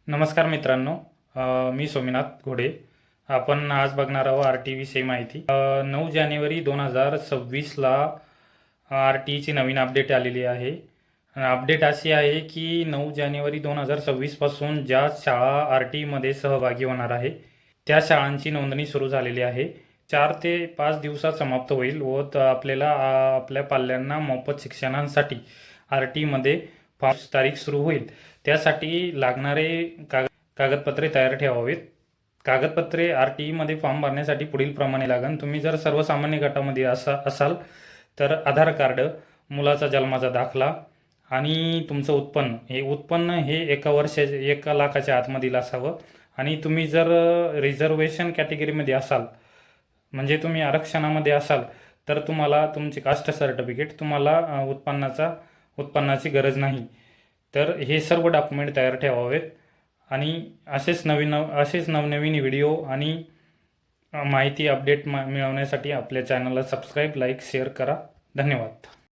नमस्कार मित्रांनो, मी सोमीनाथ घोडे. आपण आज बघणार आहोत आर टी विषयी माहिती. 9 जानेवारी 2026ला आर टीची नवीन अपडेट आलेली आहे. अपडेट अशी आहे की 9 जानेवारी 2026 पासून ज्या शाळा आर टीमध्ये सहभागी होणार आहे त्या शाळांची नोंदणी सुरू झालेली आहे. 4 ते 5 दिवसात समाप्त होईल व आपल्याला आपल्या पाल्यांना मोफत शिक्षणासाठी आर टीमध्ये तारीख सुरू होईल. त्यासाठी लागणारे कागदपत्रे तयार ठेवावेत. कागदपत्रे आर टी मध्ये फॉर्म भरण्यासाठी पुढील प्रमाणे लागेल. तुम्ही जर सर्वसामान्य गटामध्ये असाल तर आधार कार्ड, मुलाचा जन्माचा दाखला आणि तुमचं उत्पन्न हे 1 लाखाच्या आतमधील असावं. आणि तुम्ही जर रिझर्वेशन कॅटेगरीमध्ये असाल, म्हणजे तुम्ही आरक्षणामध्ये असाल, तर तुम्हाला तुमचे कास्ट सर्टिफिकेट, तुम्हाला उत्पन्नाची गरज नाही. तर हे सर्व डॉक्युमेंट तयार ठेवावेत. आणि असेच नवनवीन व्हिडिओ आणि माहिती अपडेट मिळवण्यासाठी आपल्या चॅनलला सबस्क्राईब, लाईक, शेअर करा. धन्यवाद.